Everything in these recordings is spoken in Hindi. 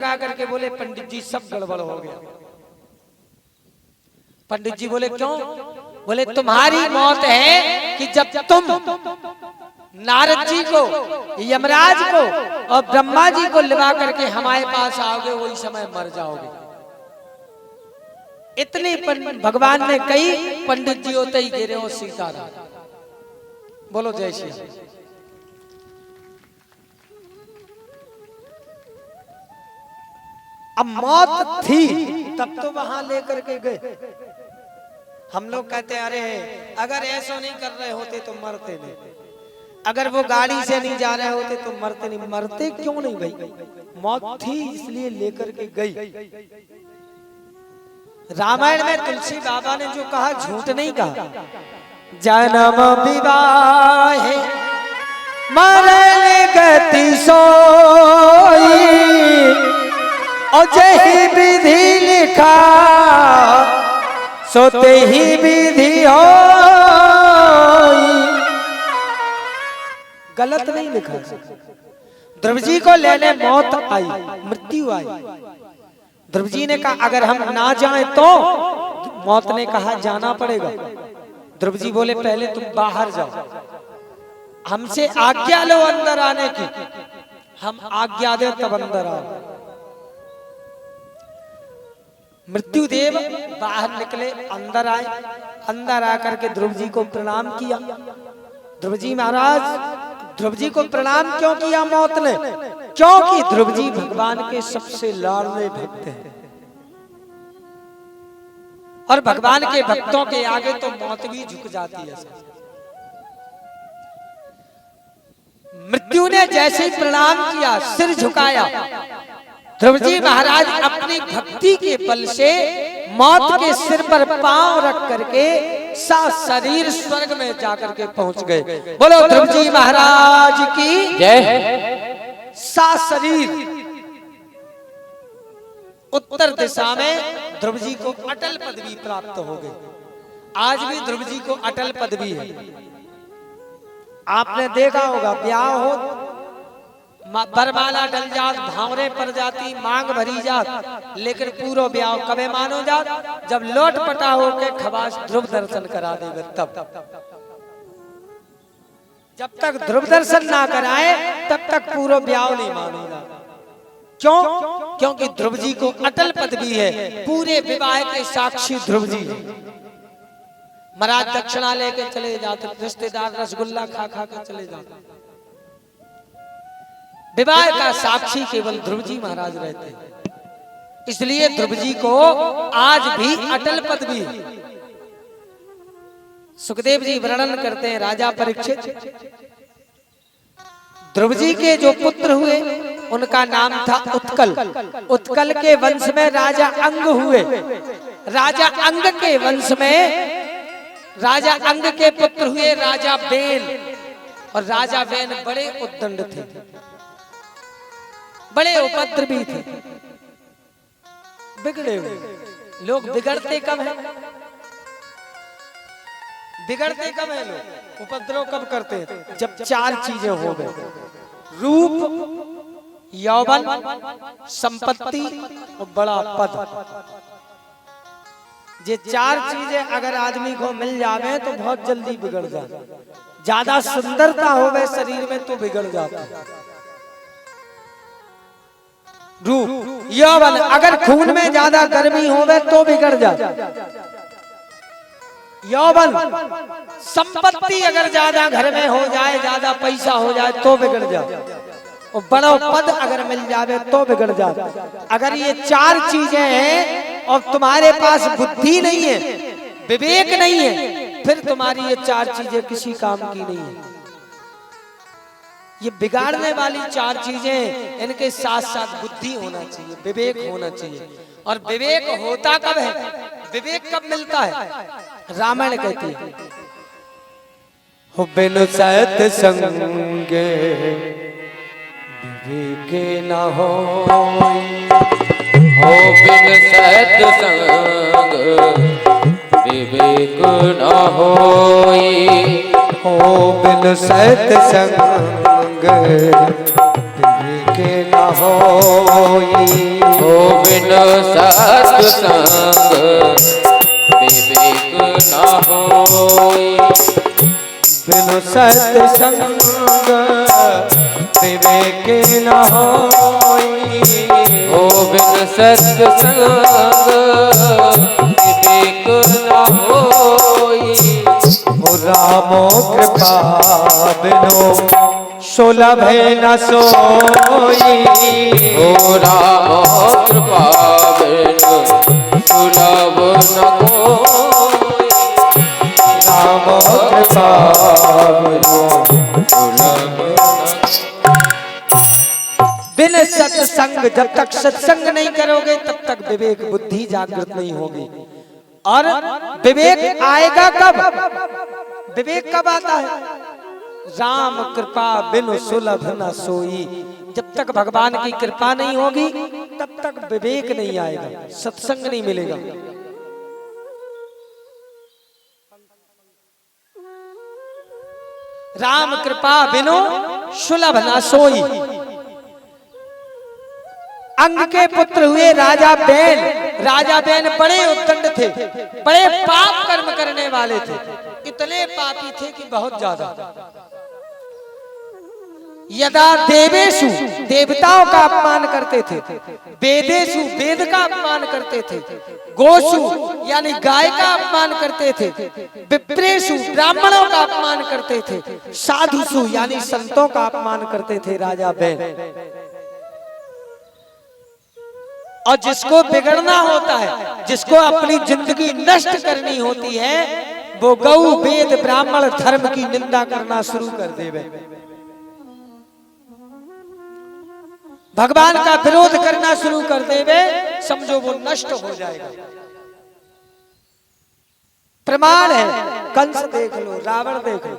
लगा करके बोले पंडित जी सब गड़बड़ हो गया। पंडित जी बोले क्यों? बोले तुम्हारी मौत है कि जब तुम नारद जी को, यमराज को और ब्रह्मा जी को लिवा करके हमारे पास आओगे वही समय मर जाओगे। इतनी भगवान ने कही, पंडित जी होते ही गिरे हो सीताराम। बोलो जय श्री राम। अब मौत थी तब तो वहां लेकर के गए। हम लोग कहते हैं अरे अगर ऐसा नहीं कर रहे होते तो मरते नहीं, अगर वो गाड़ी से नहीं जा रहे होते तो मरते नहीं। मरते क्यों नहीं भाई? मौत थी इसलिए लेकर के गई। रामायण में तुलसी बाबा ने जो कहा झूठ नहीं कहा। जन्म विवाह मरण गति सोई और जही विधि लिखा सोते ही विधि हो। गलत नहीं लिखा। ध्रुव जी को लेने मौत आई, मृत्यु आई। ध्रुव जी ने कहा अगर हम ना जाएं तो? मौत ने कहा जाना पड़ेगा। ध्रुव जी बोले पहले तुम बाहर जाओ, हमसे आज्ञा लो अंदर आने की, हम आज्ञा दे तब अंदर आओ। मृत्युदेव बाहर निकले, अंदर आए। अंदर आकर के ध्रुव जी को प्रणाम किया। ध्रुव जी महाराज, ध्रुव जी को प्रणाम क्यों किया मौत ने? क्योंकि ध्रुव जी भगवान के सबसे लाडले भक्त हैं और भगवान के भक्तों के आगे तो मौत भी झुक जाती है। मृत्यु ने जैसे ही प्रणाम किया, सिर झुकाया, ध्रुव जी महाराज अपनी भक्ति के बल से मौत के सिर पर पांव रख करके सा शरीर स्वर्ग में जाकर के पहुंच गए। बोलो ध्रुव जी महाराज की जय। सा शरीर उत्तर दिशा में ध्रुव जी को अटल पदवी प्राप्त हो गई। आज भी ध्रुव जी को अटल पदवी है। आपने देखा होगा ब्याह हो, बरमाला डल जात, भावरे पर जाती, मांग भरी जात, लेकिन पूरा ब्याह कबे मानो जात? जब लौट पटा होके खवास ध्रुव दर्शन करा देवे तब। जब तक ध्रुव दर्शन ना कराए तब तक पूरा ब्याह नहीं मानेगा। क्यों? क्योंकि ध्रुव जी को अटल पदवी है। पूरे विवाह के साक्षी ध्रुव जी। महाराज दक्षिणा लेके चले जाते, रिश्तेदार रसगुल्ला खा खा के चले जाते। विवाह का साक्षी केवल ध्रुव जी महाराज रहते हैं। इसलिए ध्रुव जी को आज भी अटल पदवी। सुखदेव जी वर्णन करते हैं, राजा परीक्षित ध्रुव जी के जो पुत्र हुए उनका नाम था उत्कल। उत्कल के वंश में राजा अंग हुए। राजा अंग के वंश में राजा अंग के पुत्र हुए राजा बेन। और राजा बेन बड़े उद्दंड थे, बड़े उपद्रवी थे, बिगड़े हुए लोग। बिगड़ते कब है? बिगड़ते कब है लोग? उपद्रव कब करते हैं? जब चार चीजें हो गए, रूप, यौवन, संपत्ति और बड़ा पद। ये चार चीजें अगर आदमी को मिल जावे तो बहुत जल्दी बिगड़ जाए। ज्यादा सुंदरता होवे शरीर में तो बिगड़ जाता है। रूप, यौवन, अगर खून में ज्यादा गर्मी होवे तो बिगड़ जाए। यौवन, संपत्ति अगर ज्यादा घर में हो जाए, ज्यादा पैसा हो जाए तो बिगड़ जाए। और बड़ा पद अगर मिल जाए तो बिगड़ जाए। अगर ये चार चीजें हैं और तुम्हारे पास बुद्धि नहीं है, विवेक नहीं है, फिर तुम्हारी ये चार चीजें किसी काम की नहीं है। ये बिगाड़ने वाली चार चीजें, इनके साथ साथ बुद्धि होना चाहिए, विवेक होना चाहिए। और विवेक होता कब है? विवेक कब मिलता है? रामायण कहती है हो बिनु सत्संगे विवेक न होई, हो बिनु सत्संग विवेक न होई, हो बिनु सत्संग विवेक न होई। हो बिन सत्संग विवेक न होई। बिनु सत्संग विवेक न होई। हो बिन सत्संग विवेक न होई। हो रामो कृपा बिनु सुलभ न सोई। हो राम कृपा बिनु सुलभ न कोई। राम कृपा बिनु सुलभ बिन सत्संग, जब तक सत्संग नहीं करोगे तब तक विवेक बुद्धि जागृत नहीं होगी। और विवेक आएगा कब? विवेक कब आता है? राम कृपा बिनु सुलभ न सोई। जब तक भगवान की कृपा नहीं होगी तब तक विवेक नहीं आएगा, सत्संग नहीं मिलेगा। राम कृपा बिनु सुलभ न सोई। अंग के पुत्र हुए राजा बैन। राजा बैन बड़े उद्दंड थे, बड़े पाप कर्म करने वाले थे, इतने पापी थे कि बहुत ज्यादा। यदा देवेशु, देवताओं का अपमान करते थे, वेदेशु, वेद का अपमान करते थे, गोशु यानी गाय का अपमान करते थे, विप्रेशु ब्राह्मणों का अपमान करते थे, साधुसु यानी संतों का अपमान करते थे राजा बैन। और जिसको बिगड़ना होता है, जिसको अपनी जिंदगी नष्ट करनी होती है, वो गौ वेद ब्राह्मण धर्म की निंदा करना शुरू कर देवे, भगवान का विरोध करना शुरू कर देवे, समझो वो नष्ट हो जाएगा। प्रमाण है, कंस देख लो, रावण देख लो।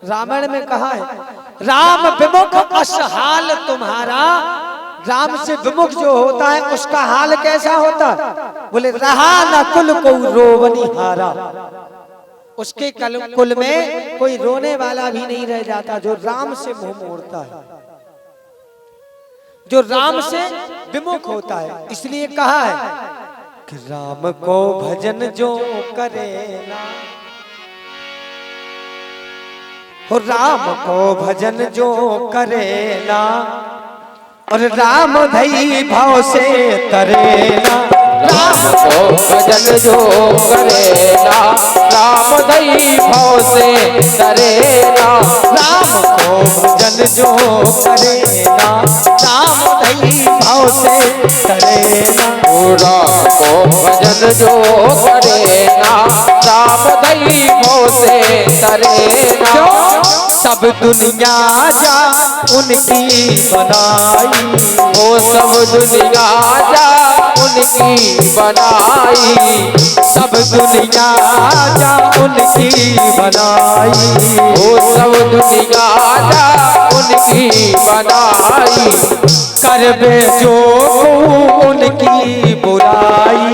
रामायण में कहा है, राम विमुख असहाल तुम्हारा। राम से विमुख जो होता है उसका हाल कैसा होता है? बोले रहा न कुल को रोवनी हारा। उसके कुल में कोई रोने वाला भी नहीं रह जाता जो राम से मुंह मोड़ता है, जो राम से विमुख होता है। इसलिए कहा है कि राम को भजन जो करे ना, हो राम को भजन जो करे ना, और राम धई भाव से तरेना। राम को भजन जो करेना, राम दई भाव से तरेना। राम को भजन जो करेना, राम धई भाव से तरेना। राम को भजन जो करेना, राम दई भाव से तरेना। सब दुनिया जा उनकी बनाई, वो सब दुनिया जा उनकी बनाई। सब दुनिया जा उनकी बनाई, वो सब दुनिया जा उनकी बनाई। करबे जो उनकी बुराई,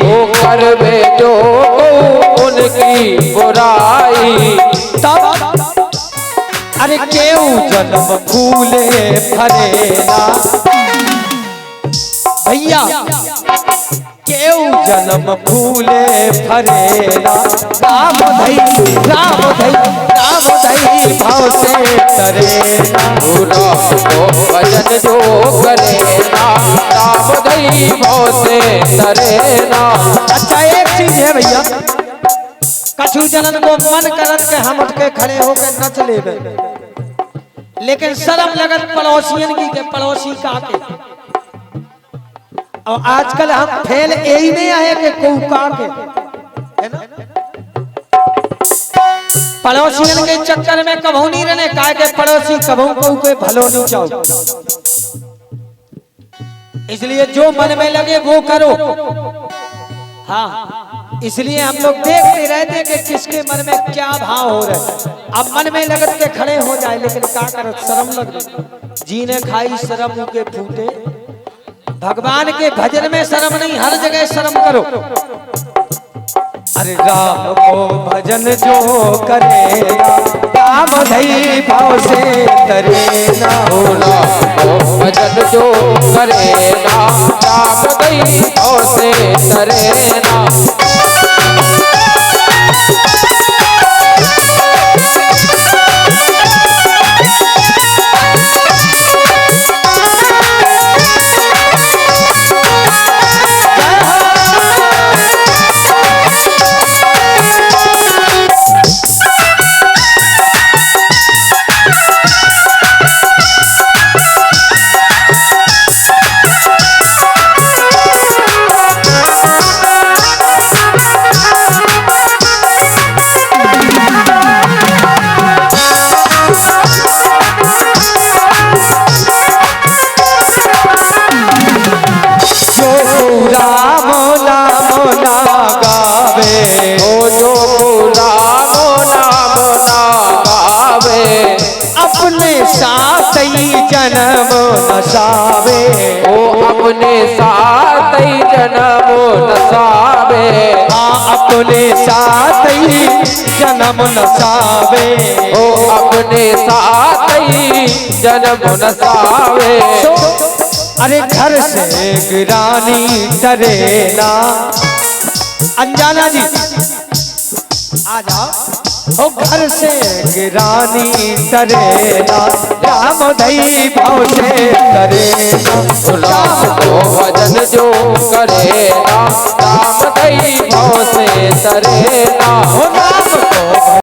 वो करबे जो उनकी बुराई। तब अरे केऊ जन्म फूले फरेला। भैया केऊ जन्म फूले फरेला। राम धई राम धई राम धई भाव से तरेला। राम को भजन जो करेना, राम दई भाव से तरेना। अच्छा एक चीज है भैया, कछु जनन को मन करत के हम उठ के खड़े होकर नच लेवे, लेकिन शर्म लगत पड़ोसियन की के पड़ोसी का के। और आजकल हम फेल यही में आए के कौका के, है ना? पड़ोसियन के चक्कर में कभू नहीं रहने का के पड़ोसी कभू को के भलो नहीं चाहो। इसलिए जो मन में लगे वो करो। हाँ, इसलिए हम लोग देखते रहते कि किसके मन में क्या भाव हो रहा है। अब मन में लगत के खड़े हो जाए, लेकिन क्या करो, शर्म लग जीने खाई शर्म के फूटे। भगवान के भजन में शर्म नहीं, हर जगह शर्म करो। अरे राम को भजन जो करेगा, राम धई भाव से तरे ना। ओ राम भजन जो करे ना राम दई भाव से तरे ना। अपने साथ ही जन्म नसावे। ओ अपने साथ ही जन्म नसावे। हाँ अपने साथ ही जन्म नसावे। ओ अपने साथ ही जन्म नसावे। अरे घर से गिरानी डरे ना। अनजाना जी आ जाओ। ओ घर से गिरानी डरे ना राम धई भाव से तरे ना। राम को भजन जो करे ना राम दई भाव से तरे ना।